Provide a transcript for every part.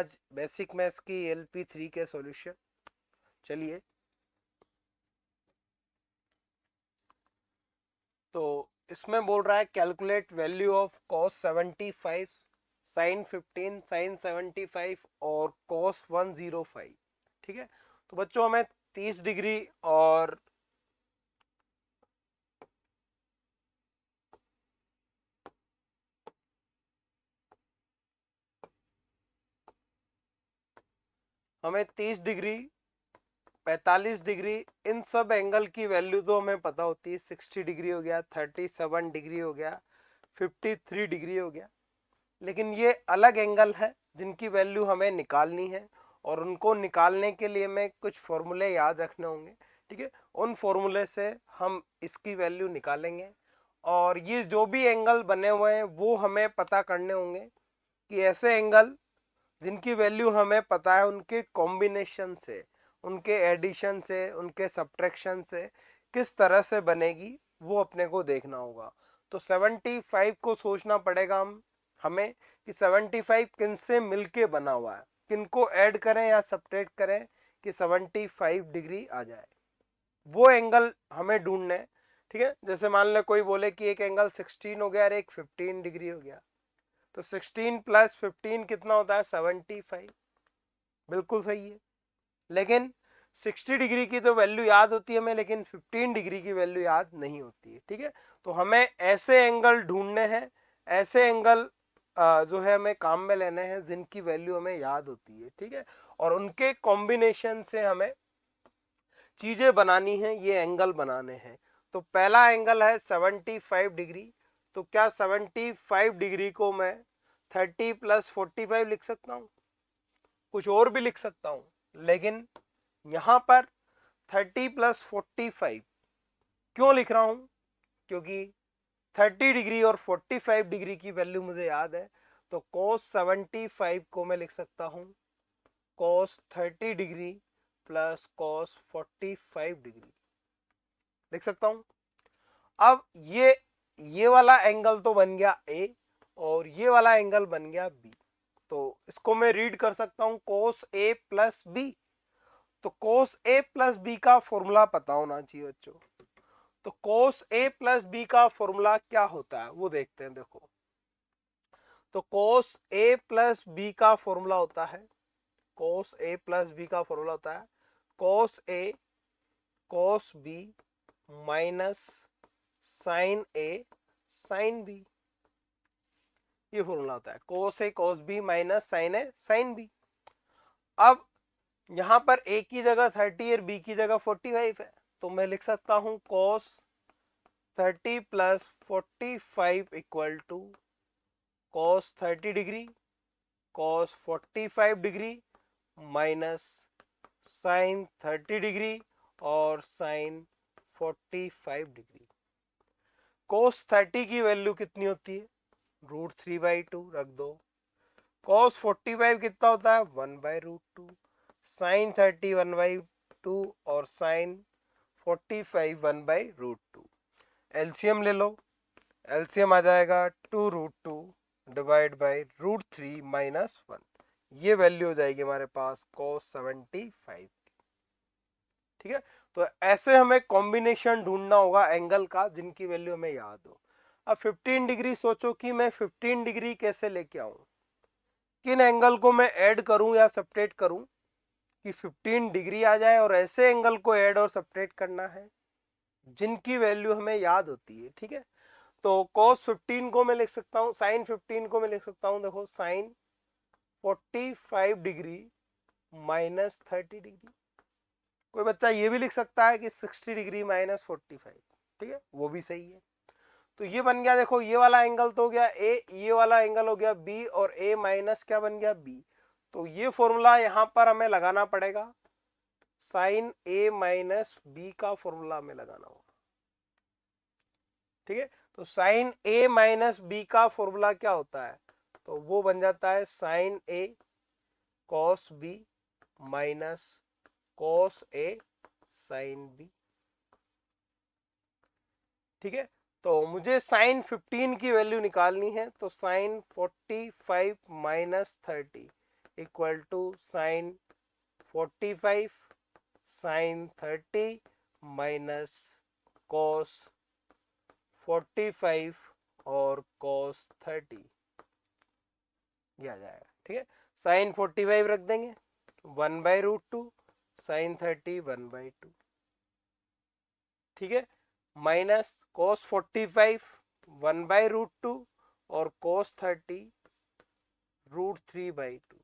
आज basic maths की LP3 के सॉल्यूशन। चलिए, तो इसमें बोल रहा है calculate value of cos 75, sin 15, sin 75 और cos 105। ठीक है, तो बच्चों हमें 30 डिग्री और हमें 30 डिग्री 45 डिग्री इन सब एंगल की वैल्यू तो हमें पता होती है। 60 डिग्री हो गया, 37 डिग्री हो गया, 53 डिग्री हो गया। लेकिन ये अलग एंगल है जिनकी वैल्यू हमें निकालनी है, और उनको निकालने के लिए हमें कुछ फॉर्मूले याद रखने होंगे। ठीक है, उन फॉर्मूले से हम इसकी वैल्यू निकालेंगे, और ये जो भी एंगल बने हुए हैं वो हमें पता करने होंगे कि ऐसे एंगल जिनकी वैल्यू हमें पता है उनके कॉम्बिनेशन से, उनके एडिशन से, उनके सब्ट्रैक्शन से किस तरह से बनेगी वो अपने को देखना होगा। तो 75 को सोचना पड़ेगा हमें कि 75 किन से मिलके बना हुआ है, किन को ऐड करें या सब्ट्रैक्ट करें कि 75 डिग्री आ जाए, वो एंगल हमें ढूंढना है। ठीक है, जैसे मान ले कोई बोले कि एक एंगल 16 हो गया और एक 15 डिग्री हो गया, तो 16 प्लस 15 कितना होता है 75। बिल्कुल सही है, लेकिन 60 डिग्री की तो वैल्यू याद होती है हमें, लेकिन 15 डिग्री की वैल्यू याद नहीं होती है। ठीक है, तो हमें ऐसे एंगल ढूंढने हैं, ऐसे एंगल जो है हमें काम में लेने हैं जिनकी वैल्यू हमें याद होती है। ठीक है, और उनके कॉम्बिनेशन से हमें चीजें बनानी है, ये एंगल बनाने हैं। तो पहला एंगल है 75 डिग्री। तो क्या 75 डिग्री को मैं 30 प्लस 45 लिख सकता हूँ? कुछ और भी लिख सकता हूँ, लेकिन यहां पर 30 प्लस 45 क्यों लिख रहा हूं? क्योंकि 30 डिग्री और 45 डिग्री की वैल्यू मुझे याद है। तो cos 75 को मैं लिख सकता हूं cos 30 degree plus cos 45 degree लिख सकता हूं। अब ये वाला एंगल तो बन गया A, और ये वाला एंगल बन गया B। तो इसको मैं रीड कर सकता हूं cos A प्लस B। तो cos A प्लस B का फॉर्मूला पता होना चाहिए बच्चों। तो cos A प्लस B का फॉर्मूला क्या होता है वो देखते हैं। देखो, तो cos A प्लस B का फॉर्मूला होता है, cos A प्लस B का फॉर्मूला होता है cos A cos B minus sin A sin B। ये फॉर्मूला होता है cos A cos B minus sin A sin B। अब यहां पर A की जगह 30 और B की जगह 45 है, तो मैं लिख सकता हूं cos 30 plus 45 equal to cos 30 degree cos 45 degree minus sin 30 degree और sin 45 डिग्री। cos 30 की वैल्यू कितनी होती है? √3/2 रख दो। cos 45 कितना होता है? 1/√2। sin 30 1/2 और sin 45 1/√2। एलसीएम ले लो, एलसीएम आ जाएगा 2√2 डिवाइड बाई √3 माइनस 1। ये वैल्यू हो जाएगी हमारे पास cos 75। ठीक है, तो ऐसे हमें कॉम्बिनेशन ढूंढना होगा एंगल का जिनकी वैल्यू हमें याद हो। अब 15 डिग्री सोचो कि मैं 15 डिग्री कैसे लेके आऊं, किन एंगल को मैं ऐड करूं या सब्ट्रैक्ट करूं कि 15 डिग्री आ जाए, और ऐसे एंगल को ऐड और सब्ट्रैक्ट करना है जिनकी वैल्यू हमें याद होती है। ठीक है, तो cos 15 को मैं लिख सकता हूँ, sin 15 को मैं लिख सकता हूँ, देखो sin 45 डिग्री माइनस 30 डिग्री। कोई बच्चा ये भी लिख सकता है कि 60 डिग्री माइनस 45। ठीक है, वो भी सही है। तो ये बन गया, देखो ये वाला एंगल तो हो गया A, ये वाला एंगल हो गया B, और A माइनस क्या बन गया B। तो ये फॉर्मूला यहां पर हमें लगाना पड़ेगा, sin A माइनस B का फॉर्मूला हमें लगाना होगा। ठीक है, तो sin A माइनस B का फॉर्मूला क्या होता है? तो वो बन जाता है sin A cos B minus cos A sin B। ठीक है, तो मुझे sin 15 की वैल्यू निकालनी है, तो sin 45 minus 30 equal to sine 45 sine 30 minus cos 45 और कॉस 30, ये आ जाएगा। ठीक है, साइन 45 रख देंगे 1/√2 साइन 30 1/2, ठीक है, माइनस कॉस 45 1/√2 और कॉस 30 √3/2,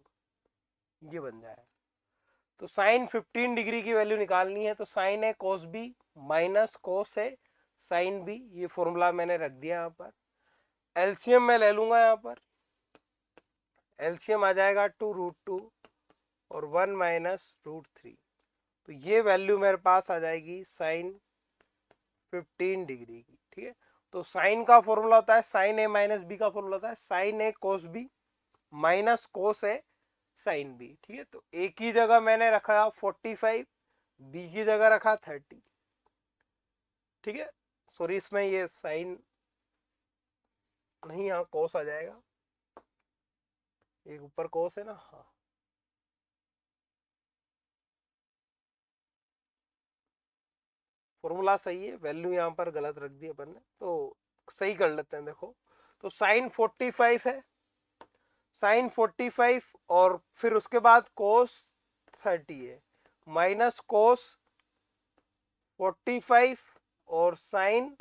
ये बन जाएगा। तो साइन 15 डिग्री की वैल्यू निकालनी है, तो साइन है कॉस बी माइनस कॉस है साइन बी, ये फॉर्मूला मैंने रख दिया यहाँ पर। एलसीएम मैं ले लूंगा, यहाँ पर एलसीएम आ जाएगा 2√2 और 1 माइनस √3, तो ये वैल्यू मेरे पास आ जाएगी साइन 15 डिग्री की। ठीक है, तो साइन का फॉर्मूला होता है साइन ए माइनस बी का फॉर्मूला होता है साइन ए कोस बी माइनस कोस ए साइन बी। ठीक है, तो ए की जगह मैंने रखा 45, बी की जगह रखा 30। ठीक है, सॉरी इसमें ये साइन नहीं, यहाँ कोस आ जाएगा, एक ऊपर कोस है ना, हाँ फॉर्मूला सही है, वैल्यू यहाँ पर गलत रख दी अपन ने, तो सही कर लेते हैं। देखो, तो साइन 45 है, साइन 45 और फिर उसके बाद कोस 30 है, माइनस कोस 45 और साइन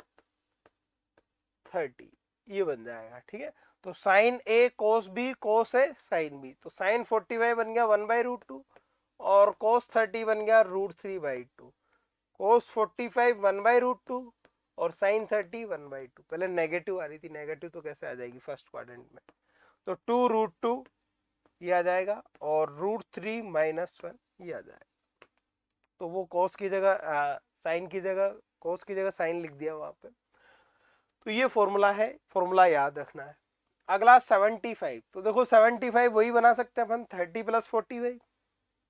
30, ये बन जाएगा। ठीक है, तो साइन ए कोस बी कोस है साइन बी, तो साइन 45 बन गया 1/√2 और कोस 30 बन गया √3/2, कोस 45 1/√2 और साइन 30 1/2। पहले नेगेटिव आ रही थी, नेगेटिव तो कैसे आ जाएगी फर्स्ट क्वाड्रेंट में, तो 2√2 ये आ जाएगा और √3 - 1 ये आ जाएगा। तो वो कोस की जगह साइन की जगह कोस की जगह साइन लिख दिया वहां पे। तो ये फॉर्मूला है, फॉर्मूला याद रखना है। अगला 75, तो देखो 75 वही बना सकते हैं अपन 30 + 45,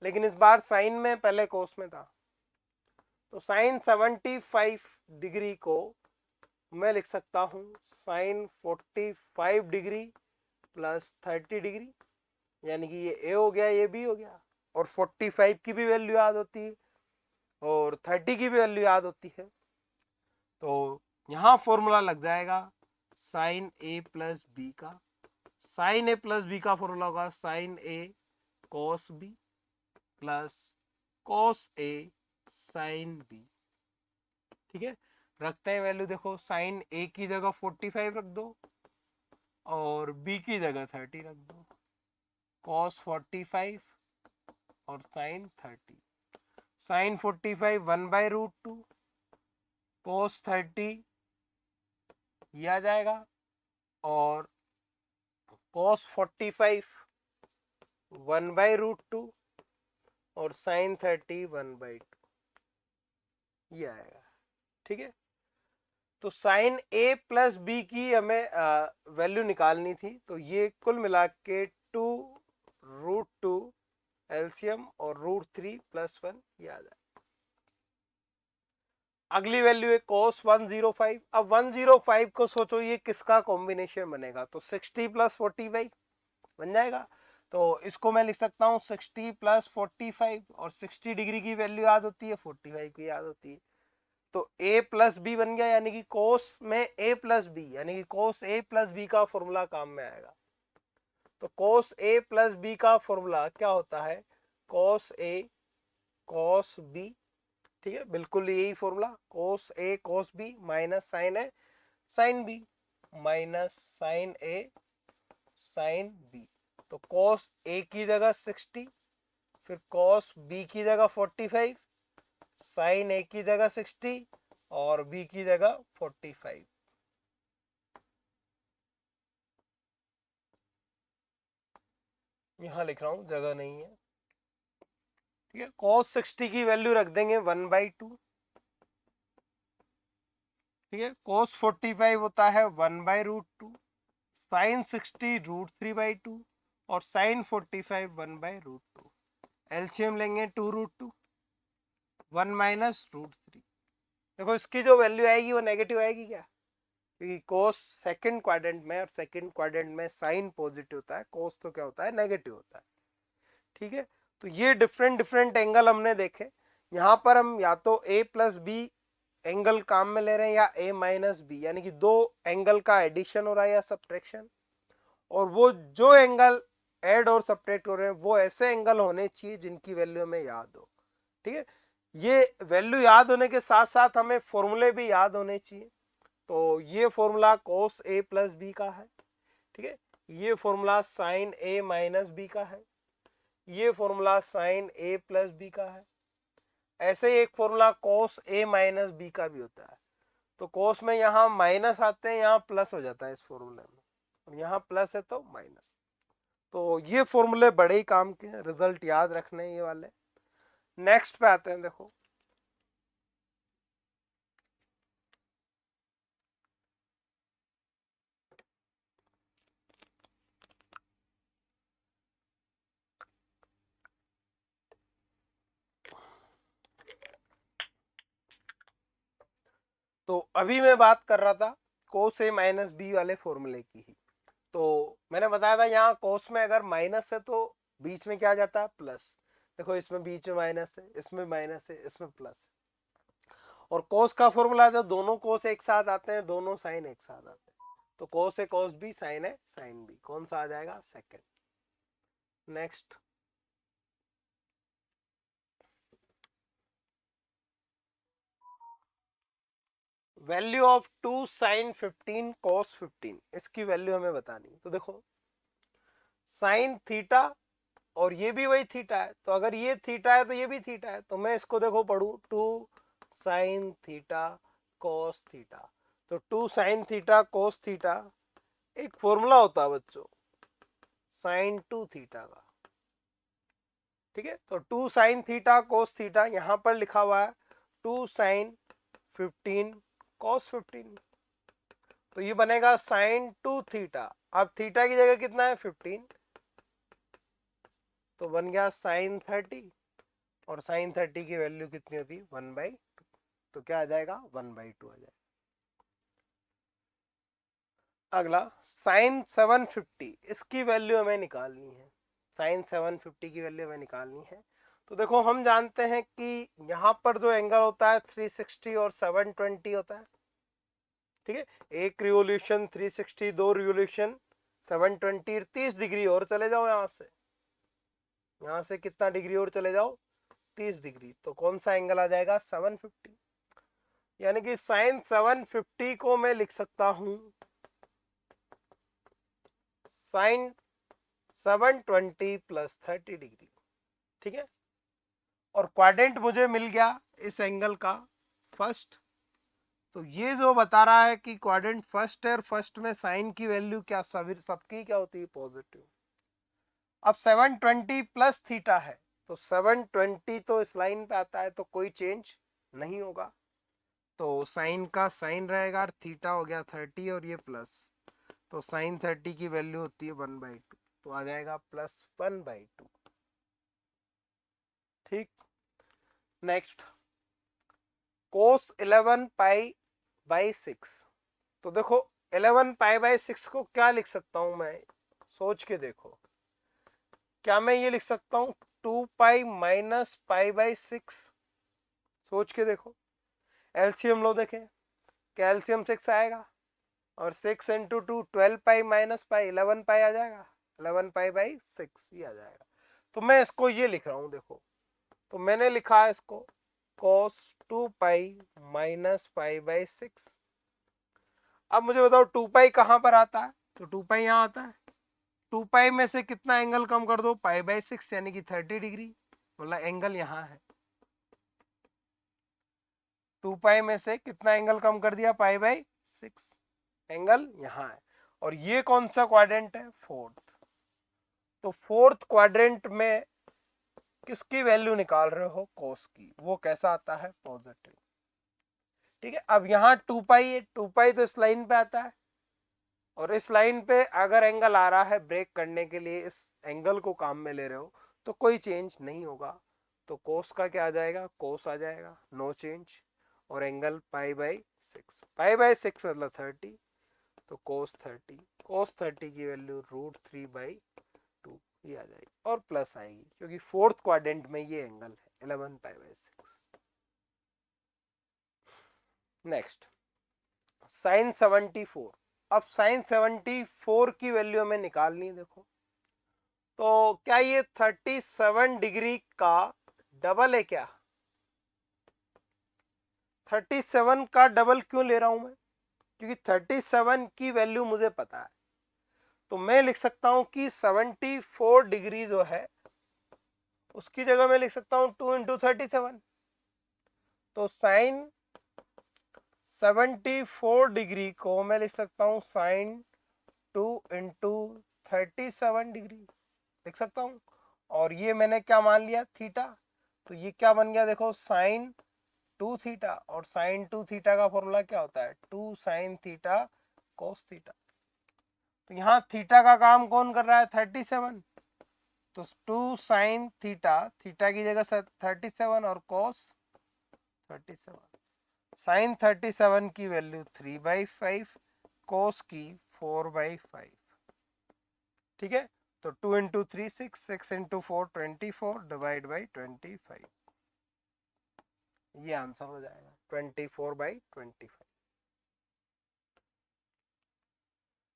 लेकिन इस बार साइन में पहले कोस में था, तो साइन 75 डिग्री को मैं लिख सकता हूं साइन 45 डिग्री प्लस 30 डिग्री, यानी कि ये ए हो गया, ये बी हो गया, और 45 की भी वैल्यू याद होती है और 30 की भी वैल्यू याद होती है, तो यहां फॉर्मूला लग जाएगा साइन ए प्लस बी का। साइन ए प्लस बी का फॉर्मूला होगा sign A cos B plus cos A sine B. ठीक है, रखते हैं वैल्यू, देखो साइन ए की जगह 45 रख दो और बी की जगह 30 रख दो, कॉस 45 और साइन 30, साइन 45 1/√2 कॉस 30 ये आ जाएगा और कॉस 45 1/√2 और साइन 30 1/2 ये आएगा। ठीक है, तो साइन ए प्लस बी की हमें वैल्यू निकालनी थी, तो ये कुल मिला के 2√2 एलसीएम और √3 + 1 ये आ जाए। अगली वैल्यू है cos 105। अब 105 को सोचो ये किसका कॉम्बिनेशन बनेगा, तो 60 + 45 बन जाएगा। तो इसको मैं लिख सकता हूँ 60 + 45, और 60 डिग्री की वैल्यू याद होती है, 45 की याद होती है, तो a + b बन गया, यानी कि cos में a + b, यानी कि cos a + b का फॉर्मूला काम में आएगा। तो cos a + b का फॉर्मूला क्या होता है, cos a cos b। ठीक है, बिल्कुल यही formula, cos a cos b minus sine a sine b minus sine a sine b। तो cos a की जगह 60, फिर cos b की जगह 45, साइन a की जगह 60 और b की जगह 45। यहां लिख रहा हूं, जगह नहीं है। ठीक है, cos 60 की वैल्यू रख देंगे 1/2। ठीक है, cos 45 होता है 1/√2, साइन 60 √3/2 और साइन 45 1/√2। एलसीएम लेंगे 2√2 1 माइनस √3। देखो इसकी जो वैल्यू आएगी वो नेगेटिव आएगी क्या, क्योंकि कोस सेकंड क्वाड्रेंट में, और सेकंड क्वाड्रेंट में साइन पॉजिटिव होता है, कोस तो क्या होता है नेगेटिव होता है। ठीक है, तो ये डिफरेंट डिफरेंट एंगल हमने देखे। यहाँ पर हम या तो a प्लस बी एंगल काम में ले रहे हैं या a माइनस बी, यानी कि दो एंगल का एडिशन हो रहा है या सब्ट्रैक्शन, और वो जो एंगल ऐड और सब्ट्रैक्ट हो रहे हैं वो ऐसे एंगल होने चाहिए जिनकी वैल्यू हमें याद हो। ठीक है, ये वैल्यू याद होने के साथ साथ हमें फॉर्मूले भी याद होने चाहिए। तो ये formula cos a plus B का है, ठीक है, ये formula sine a minus B का है, ये formula sine a plus B का है। ऐसे ही एक formula cos a minus B का भी होता है। तो cos में यहाँ माइनस आते हैं, यहाँ प्लस हो जाता है इस फॉर्मूले में, और यहाँ प्लस है तो माइनस। तो ये फॉर्मूले बड़े ही काम के हैं, रिजल्ट याद रखने ये वाले। नेक्स्ट पे आते हैं, देखो तो अभी मैं बात कर रहा था cos a माइनस बी वाले फॉर्मूले की ही। तो मैंने बताया था यहाँ cos में अगर माइनस है तो बीच में क्या आ जाता है, प्लस। देखो इसमें बीच में माइनस है, इसमें माइनस है, इसमें प्लस है। और cos का फॉर्मूला जो दोनों cos एक साथ आते हैं, दोनों साइन एक साथ आते हैं, तो cos है cos बी, साइन है साइन बी, कौन सा आ जाएगा, second. Next, value of 2 sine 15 cos 15, इसकी वैल्यू हमें बतानी। तो देखो साइन थीटा और ये भी वही थीटा है, तो अगर ये थीटा है तो ये भी थीटा है, तो मैं इसको देखो पढ़ू 2 साइन थीटा cos थीटा। तो 2 साइन थीटा cos थीटा एक फॉर्मूला होता है बच्चों साइन 2 थीटा का। ठीक है, तो 2 साइन थीटा cos थीटा यहां पर लिखा हुआ है 2 साइन 15 cos 15, तो ये बनेगा साइन 2 थीटा। अब थीटा की जगह कितना है 15, तो बन गया साइन 30, और साइन 30 की वैल्यू कितनी होती है 1/2, तो क्या आ जाएगा 1/2 आ जाएगा। अगला साइन 750, इसकी वैल्यू हमें निकालनी है, साइन 750 की वैल्यू हमें निकालनी है। तो देखो हम जानते हैं कि यहाँ पर जो एंगल होता है 360 और 720 होता है। ठीक है, एक रिवोल्यूशन 360, दो रिवोल्यूशन 720, 30 डिग्री और चले जाओ यहाँ से कितना डिग्री और चले जाओ 30 डिग्री, तो कौन सा एंगल आ जाएगा 750। यानी कि साइन 750 को मैं लिख सकता हूं साइन 720 प्लस 30 डिग्री। ठीक है, और क्वाड्रेंट मुझे मिल गया इस एंगल का फर्स्ट। तो ये जो बता रहा है कि क्वाड्रेंट फर्स्ट है, और फर्स्ट में साइन की वैल्यू क्या सबकी क्या होती है, पॉजिटिव। अब 720 प्लस थीटा है, तो 720 तो इस लाइन पे आता है, तो कोई चेंज नहीं होगा, तो साइन का साइन रहेगा, और थीटा हो गया 30 और ये प्लस, तो साइन 30 की वैल्यू होती है 1/2, तो आ जाएगा प्लस 1/2। ठीक, नेक्स्ट कोस 11 पाई बाई 6। तो देखो 11 पाई बाई 6 को क्या लिख सकता हूं मैं, सोच के देखो, क्या मैं ये लिख सकता हूं 2 पाई माइनस पाई बाई 6, सोच के देखो। एलसीएम लो देखें, क्या एलसीएम 6 आएगा, और 6 इंटू 2 12 पाई माइनस पाई 11 पाई आ जाएगा, 11 पाई बाई 6 ये आ जाएगा। तो मैं इसको ये लिख रहा हूं, देखो तो मैंने लिखा है इसको cos 2 pi minus pi by 6। अब मुझे बताओ 2 पाई कहां पर आता है, तो 2 पाई यहां आता है, 2 पाई में से कितना एंगल कम कर दो, पाई बाई 6 यानी कि 30 डिग्री, मतलब एंगल यहां है। 2 पाई में से कितना एंगल कम कर दिया, पाई बाई 6, एंगल यहां है। और ये कौन सा क्वाड्रेंट है, फोर्थ। तो फोर्थ क्वाड्रेंट में किसकी वैल्यू निकाल रहे हो, कोस की, वो कैसा आता है, पॉजिटिव। ठीक है, अब यहाँ 2 पाई है, 2 पाई तो इस लाइन पे आता है, और इस लाइन पे अगर एंगल आ रहा है ब्रेक करने के लिए, इस एंगल को काम में ले रहे हो, तो कोई चेंज नहीं होगा, तो कोस का क्या आ जाएगा, कोस आ जाएगा, नो चेंज, और angle pi by 6, pi by 6 मतलब 30, तो कोस 30, कोस 30 की वैल्यू √3/2, ये आ जाएगी और प्लस आएगी क्योंकि फोर्थ क्वाड्रेंट में ये एंगल है 11 पाई बाई 6। Next sign 74। अब साइन 74 की वैल्यू हमें निकालनी है। देखो तो क्या ये 37 डिग्री का डबल है क्या? 37 का डबल क्यों ले रहा हूं मैं? क्योंकि 37 की वैल्यू मुझे पता है, तो मैं लिख सकता हूं कि 74 डिग्री जो है उसकी जगह मैं लिख सकता हूं 2 इंटू 37। तो साइन 74 डिग्री को मैं लिख सकता हूं साइन 2 इंटू 37 डिग्री लिख सकता हूं। और ये मैंने क्या मान लिया? थीटा। तो ये क्या बन गया? देखो साइन 2 थीटा, और साइन 2 थीटा का फॉर्मूला क्या होता है? 2 साइन थीटा कोस थीटा। तो यहाँ थीटा का काम कौन कर रहा है? 37। तो 2 साइन थीटा, थीटा की जगह 37 और कोस 37। साइन 37 की वैल्यू 3/5, कोस की 4/5। ठीक है, तो 2 इंटू 3 6, 6 इंटू 4 24 डिवाइड बाई 25। ये आंसर हो जाएगा 24/25।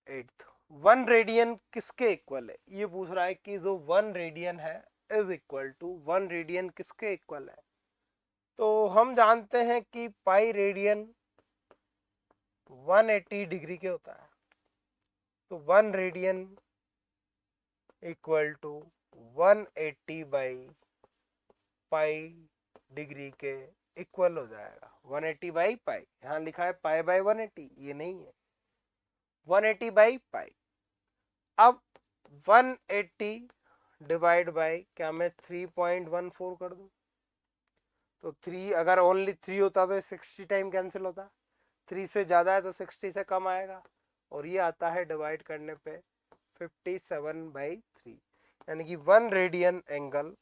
8th 1 रेडियन किसके इक्वल है? ये पूछ रहा है कि जो 1 रेडियन है इज इक्वल टू 1 रेडियन किसके इक्वल है? तो हम जानते हैं कि पाई रेडियन 180 डिग्री के होता है। तो 1 radian equal to 180 by pi degree के इक्वल हो जाएगा। 180 बाई पाई, यहाँ लिखा है पाई बाई 180, ये नहीं है, 180 बाई पाई। अब 180 डिवाइड बाई क्या मैं 3.14 कर दूं? तो 3, अगर ओनली 3 होता तो 60 टाइम कैंसिल होता, 3 से ज़्यादा है तो 60 से कम आएगा, और ये आता है डिवाइड करने पे 57/3। यानी कि 1 रेडियन एंगल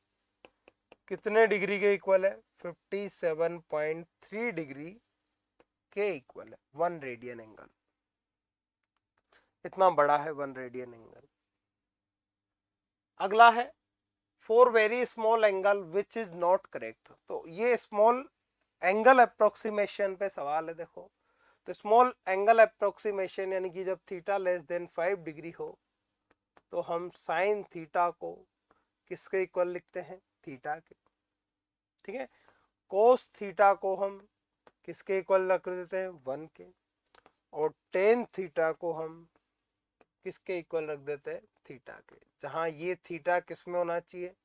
कितने डिग्री के इक्वल है? 57.3 डिग्री के इक्वल है 1 रेडियन एंगल। इतना बड़ा है 1 रेडियन एंगल। अगला है for very small angle which is not correct. तो ये स्मॉल एंगल अप्रोक्सीमेशन पे सवाल है। देखो तो स्मॉल एंगल अप्रोक्सीमेशन यानी कि जब थीटा लेस देन 5 डिग्री हो तो हम साइन थीटा को किसके इक्वल लिखते हैं? थीटा के। ठीक है, कोस थीटा को हम किसके इक्वल रख देते हैं? 1 के। और टेन थीटा को हम किसके इक्वल रख देते हैं? थीटा के। जहां ये थीटा किस में होना चाहिए?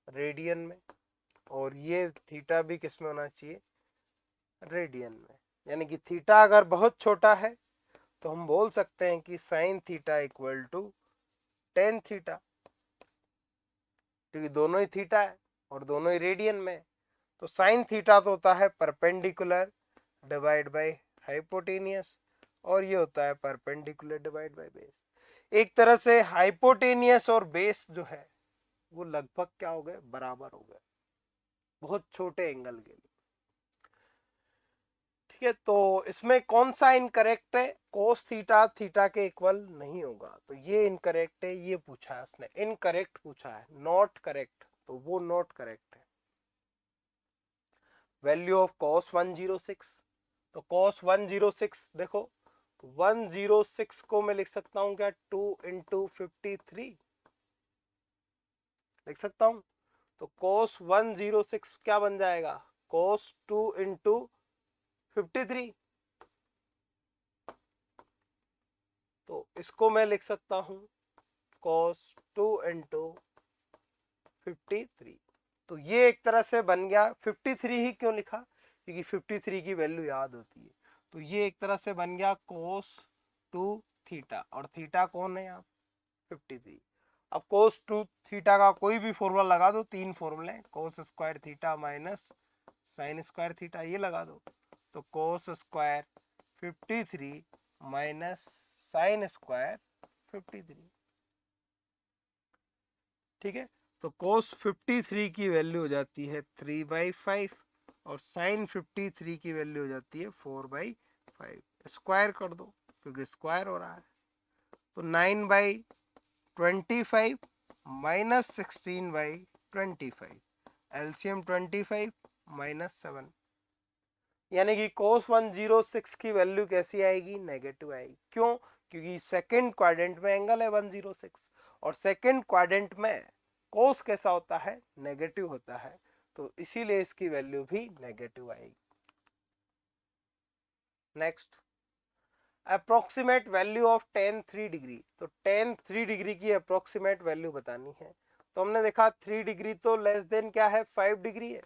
रेडियन में। और ये थीटा भी किस में होना चाहिए? रेडियन में। यानी कि थीटा अगर बहुत छोटा है तो हम बोल सकते हैं कि sine theta equal to ten theta, क्योंकि दोनों ही थीटा है और दोनों ही रेडियन में। तो साइन थीटा तो होता है परपेंडिकुलर डिवाइड बाय हाइपोटेनियस, और ये होता है परपेंडिकुलर डिवाइड बाय बेस। एक तरह से हाइपोटेनियस और बेस जो है वो लगभग क्या हो गए? बराबर हो गए, बहुत छोटे एंगल के लिए। ठीक है, तो इसमें कौन सा इनकरेक्ट है? कोस थीटा थीटा के इक्वल नहीं होगा, तो ये इनकरेक्ट है। ये पूछा है उसने, इनकरेक्ट पूछा है, नॉट करेक्ट, तो वो नॉट करेक्ट है। Value of cos 106। तो cos 106 देखो 106 को मैं लिख सकता हूं क्या? 2 इंटू 53 लिख सकता हूं। तो cos 106 क्या बन जाएगा? cos 2 into 53। तो इसको मैं लिख सकता हूं cos 2 इंटू 53। तो ये एक तरह से बन गया। 53 ही क्यों लिखा? क्योंकि 53 की वैल्यू याद होती है। तो ये एक तरह से बन गया cos 2 थीटा, और थीटा कौन है यहाँ? 53। अब cos 2 थीटा का कोई भी फॉर्मूला लगा दो, 3 फॉर्मूले, cos square theta minus sine square theta, ये लगा दो। तो cos square 53 minus sine square 53। ठीक है, तो cos 53 की वैल्यू हो जाती है 3/5, और साइन 53 की वैल्यू हो जाती है 4/5। स्क्वायर कर दो क्योंकि स्क्वायर हो रहा है। तो 9/25 माइनस 16/25, एलसीएम 25 माइनस 7, यानी कि cos 106 की वैल्यू कैसी आएगी, नेगेटिव आएगी। क्यों? क्योंकि सेकंड क्वाड्रेंट में एंगल है 106 और सेकंड क्वाड्रेंट में cos कैसा होता है, नेगेटिव होता है, तो इसीलिए इसकी वैल्यू भी नेगेटिव आएगी। Next, approximate value of tan 3 degree. तो tan 3 डिग्री की अप्रोक्सीमेट वैल्यू बतानी है। तो हमने देखा 3 डिग्री तो लेस देन क्या है, 5 डिग्री है,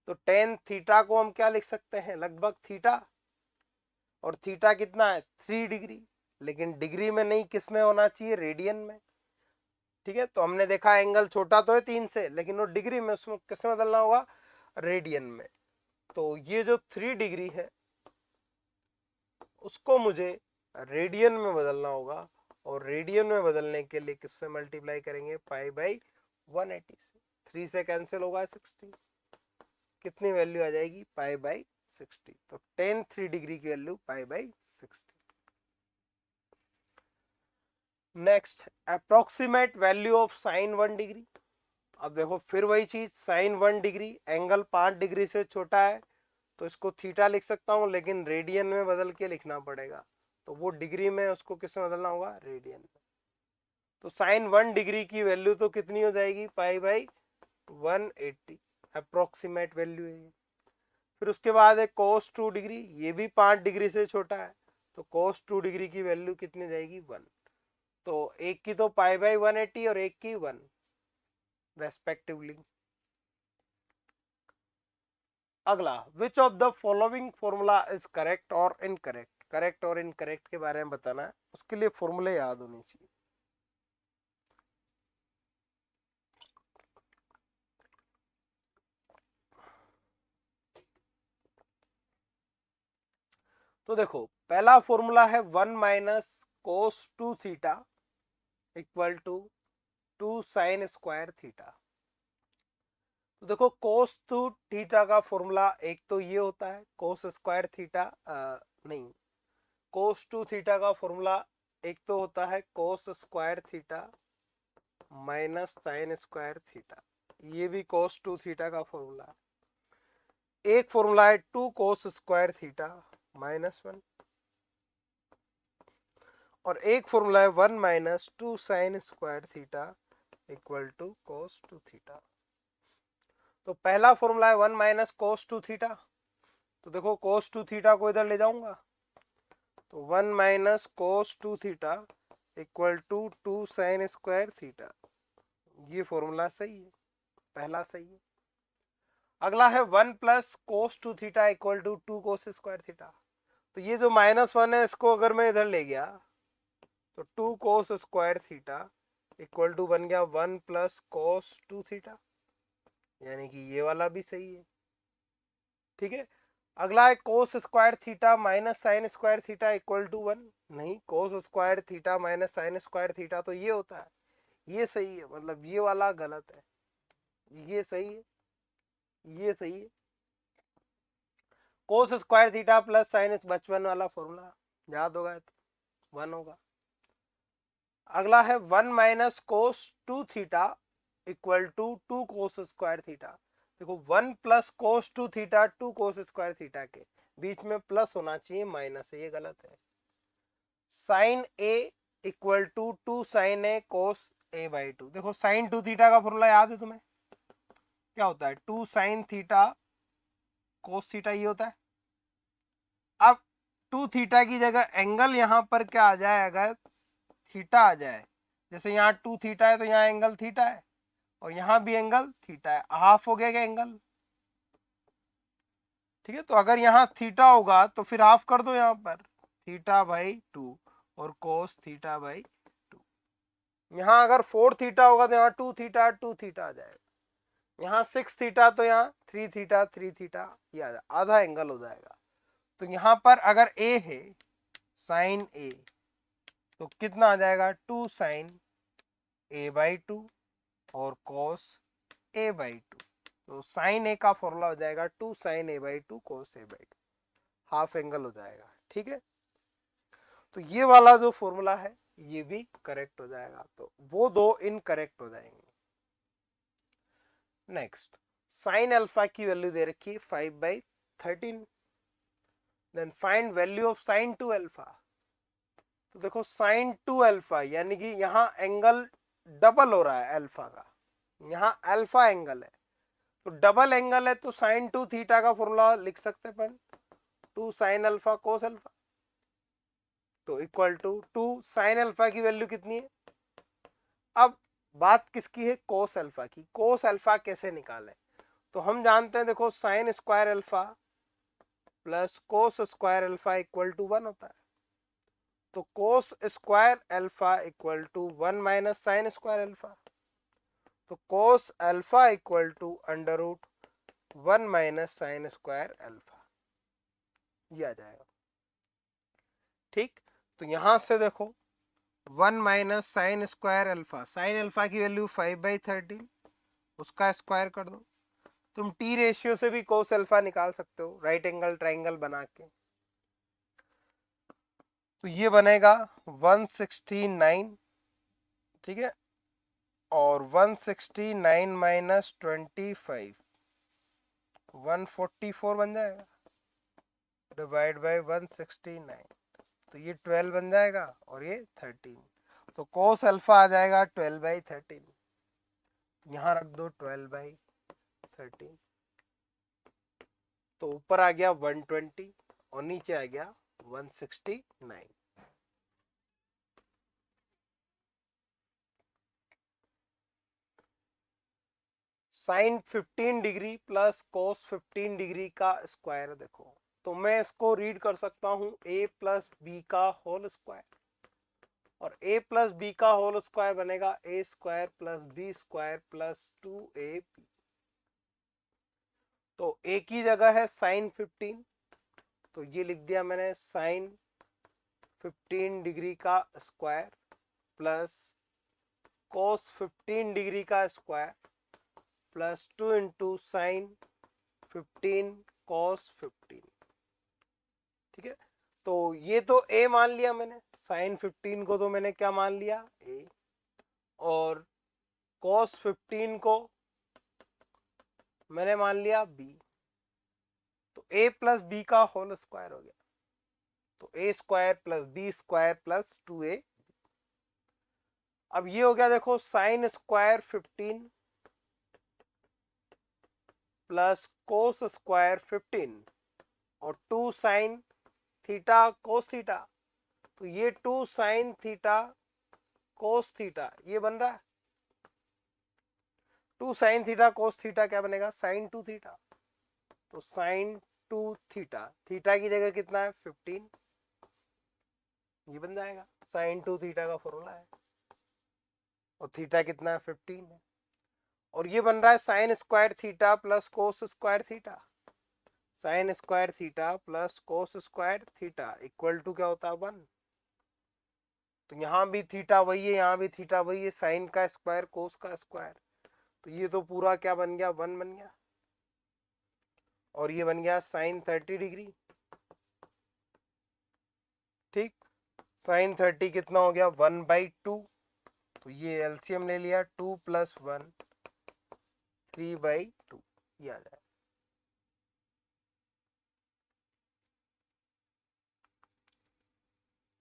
तो tan थीटा को हम क्या लिख सकते हैं, लगभग थीटा, और थीटा कितना है, 3 डिग्री, लेकिन डिग्री में नहीं, किस में होना चाहिए, रेडियन में। ठीक है, तो हमने देखा एंगल छोटा तो है 3 से, लेकिन वो डिग्री में, उसमें किस में बदलना होगा, रेडियन में। तो ये जो 3 डिग्री है उसको मुझे रेडियन में बदलना होगा, और रेडियन में बदलने के लिए किससे मल्टीप्लाई करेंगे, π/180 से। 3 से कैंसिल होगा 60, कितनी वैल्यू आ जाएगी, π/60। तो tan 3 डिग्री की value π/60। Next, approximate value of sin 1 degree. अब देखो फिर वही चीज, sin 1 डिग्री, एंगल 5 डिग्री से छोटा है, तो इसको थीटा लिख सकता हूँ, लेकिन रेडियन में बदल के लिखना पड़ेगा, तो वो डिग्री में उसको किस में बदलना होगा, रेडियन में। तो sin 1 डिग्री की वैल्यू तो कितनी हो जाएगी, π/180, अप्रोक्सीमेट वैल्यू है ये। फिर उसके बाद है cos 2 डिग्री, ये भी 5 डिग्री से छोटा है, तो cos 2 डिग्री की वैल्यू कितनी जाएगी, 1। तो एक की तो π/180 और एक की 1 रेस्पेक्टिवली। अगला, which of the following formula is correct और इनकरेक्ट। करेक्ट और इनकरेक्ट के बारे में बताना है, उसके लिए फॉर्मूले याद होनी चाहिए। तो देखो पहला फॉर्मूला है 1 minus cos 2 theta equal to 2 sin square theta. तो देखो cos 2 थीटा का फॉर्मूला एक तो ये होता है, cos स्क्वायर थीटा नहीं, cos 2 थीटा का फॉर्मूला एक तो होता है cos square theta minus sine square theta, ये भी cos 2 थीटा का फॉर्मूला है। एक फॉर्मूला है 2 cos स्क्वायर थीटा -1, और एक फॉर्मूला है 1 minus 2 sine square theta equal to cos 2 theta. तो पहला फॉर्मूला है 1 माइनस cos 2 थीटा, तो देखो cos 2 थीटा को इधर ले जाऊंगा, तो 1 minus cos 2 theta equal to 2 sine square theta, ये फॉर्मूला सही है, पहला सही है। अगला है 1 plus cos 2 theta equal to 2 cos square theta. तो ये जो -1 है इसको अगर मैं इधर ले गया तो 2 cos square theta equal to बन गया 1 प्लस cos 2 थीटा, यानी कि ये वाला भी सही है। ठीक है, अगला है cos square theta minus sine square theta equal to 1। नहीं, cos square theta minus sine square theta तो ये होता है, ये सही है, मतलब ये वाला गलत है, ये सही है, ये सही है। cos square theta plus sign, बचपन वाला फॉर्मूला याद होगा तो 1 होगा। अगला है 1 minus cos 2 theta equal to 2 cos square theta. देखो 1 plus cos 2 theta 2 cos square theta के बीच में प्लस होना चाहिए, माइनस है, ये गलत है। Sine A equal to 2 sine A cos a/2। देखो साइन 2 थीटा का फॉर्मूला याद है तुम्हें, क्या होता है, 2 साइन थीटा cos थीटा, ये होता है। अब 2 थीटा की जगह एंगल यहाँ पर क्या आ जाए, अगर थीटा आ जाए, जैसे यहाँ 2 थीटा है तो यहाँ एंगल थीटा है, और यहाँ भी एंगल थीटा है, हाफ हो गया क्या एंगल। ठीक है, तो अगर यहाँ थीटा होगा तो फिर हाफ कर दो यहाँ पर, θ/2 और cos θ/2। यहाँ अगर 4 थीटा होगा तो यहाँ 2 थीटा 2 थीटा आ जाएगा, यहाँ 6 थीटा तो यहाँ 3 थीटा 3 थीटा, ये आ जाएगा, आधा एंगल हो जाएगा। तो यहाँ पर अगर a है साइन a, तो कितना आ जाएगा, 2 साइन a/2 और cos a/2। तो साइन ए का फॉर्मूला हो जाएगा 2 sign a/2 cos a/2, half angle हो जाएगा। ठीक है, तो ये वाला जो फॉर्मूला है ये भी करेक्ट हो जाएगा, तो वो दो इनकरेक्ट हो जाएंगे। नेक्स्ट, साइन अल्फा की वैल्यू दे रखी है 5/13, then find value of sine 2 alpha. तो देखो साइन 2 अल्फा यानी कि यहाँ एंगल डबल हो रहा है अल्फा का, यहाँ अल्फा एंगल है, तो डबल एंगल है तो साइन 2 थीटा का फॉर्मूला लिख सकते हैं 2 साइन अल्फा कोस अल्फा, तो इक्वल टू 2 साइन अल्फा की वैल्यू कितनी है। अब बात किसकी है, कोस अल्फा की। कोस अल्फा कैसे निकालें, तो हम जानते हैं देखो sine square alpha plus cos square alpha equal to 1 होता है, तो cos square alpha equal to 1 minus sine square alpha, तो cos alpha equal to under root 1 minus sine square alpha, ये आ जाएगा। ठीक, तो यहां से देखो 1 minus sine square alpha, sine alpha की वैल्यू 5/13, उसका स्क्वायर कर दो। तुम टी रेशियो से भी कोस अल्फा निकाल सकते हो राइट एंगल ट्राइंगल बना के, तो ये बनेगा 169, ठीक है, और 169 माइनस 25 144 बन जाएगा, डिवाइड बाय 169, तो ये 12 बन जाएगा और ये 13, तो कोस अल्फा आ जाएगा 12/13, यहाँ रख दो 12/13, तो ऊपर आ गया 120 और नीचे आ गया 169। Sine 15 degree plus cos 15 degree का स्क्वायर देखो, तो मैं इसको रीड कर सकता हूं a प्लस बी का होल स्क्वायर, और a प्लस बी का होल स्क्वायर बनेगा a square plus B square plus 2ab, तो a की जगह है साइन 15, तो ये लिख दिया मैंने साइन 15 डिग्री का स्क्वायर प्लस कोस 15 डिग्री का square plus 2 into sine 15 cos 15, ठीक है। तो ये तो a मान लिया मैंने, साइन 15 को तो मैंने क्या मान लिया a, और कॉस 15 को मैंने मान लिया b, तो a प्लस बी का होल स्क्वायर हो गया, तो a square plus B square plus 2a। अब ये हो गया देखो sine square 15 plus cos square 15 और 2 साइन थीटा कोस थीटा, तो ये 2 साइन थीटा कोस थीटा ये बन रहा है, 2 साइन थीटा कोस थीटा क्या बनेगा साइन 2 थीटा, तो साइन 2 थीटा, थीटा की जगह कितना है 15, ये बन जाएगा साइन 2 थीटा का फॉर्मूला है, और थीटा कितना है 15 है, और ये बन रहा है sine square theta plus cos square theta, sine square theta plus cos square theta equal to क्या होता है 1, तो यहाँ भी थीटा वही है, यहाँ भी थीटा वही है, साइन का स्क्वायर कोस का स्क्वायर, तो ये तो पूरा क्या बन गया 1 बन गया, और ये बन गया साइन 30 डिग्री। ठीक, साइन 30 कितना हो गया 1/2, तो ये एलसीएम ले लिया 2 प्लस 1 3/2, ये आ जाए।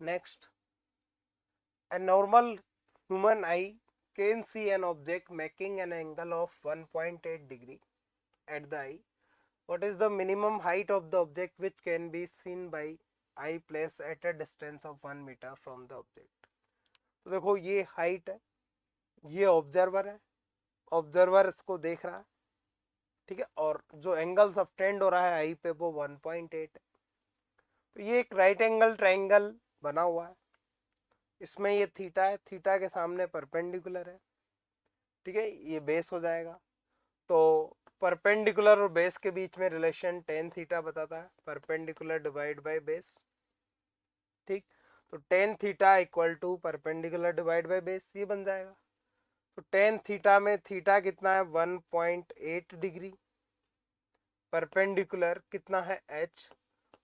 Next, a normal human eye can see an object making an angle of 1.8 degree at the eye. What is the minimum height of the object which can be seen by eye placed at a distance of 1 meter from the object? तो देखो ये height है, ये observer है, observer इसको देख रहा है, ठीक है, और जो एंगल सबटेंड हो रहा है आई पे वो 1.8 है, तो ये एक राइट एंगल ट्राइंगल बना हुआ है, इसमें ये थीटा है, थीटा के सामने परपेंडिकुलर है, ठीक है, ये बेस हो जाएगा, तो परपेंडिकुलर और बेस के बीच में रिलेशन टेन थीटा बताता है, परपेंडिकुलर डिवाइड बाय बेस, ठीक, तो tan theta equal to perpendicular divide by base, ये बन जाएगा, तो टेन थीटा में थीटा कितना है 1.8 डिग्री, परपेंडिकुलर कितना है h,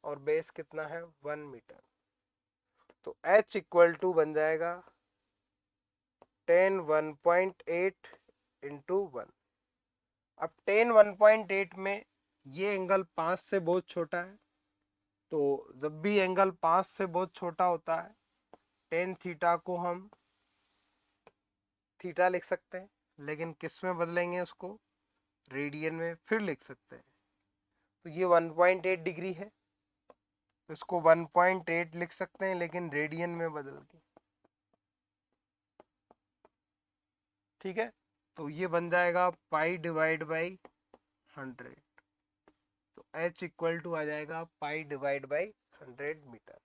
और बेस कितना है 1 मीटर, तो h इक्वल टू बन जाएगा tan 1.8 इंटू 1। अब tan 1.8 में ये एंगल 5 से बहुत छोटा है, तो जब भी एंगल 5 से बहुत छोटा होता है tan थीटा को हम थीटा लिख सकते हैं, लेकिन किस में बदलेंगे उसको, रेडियन में फिर लिख सकते हैं। तो ये 1.8 डिग्री है, तो इसको 1.8 लिख सकते हैं लेकिन रेडियन में बदल के, ठीक है। तो ये बन जाएगा पाई डिवाइड बाई 100, तो h इक्वल टू आ जाएगा पाई डिवाइड बाई 100 मीटर।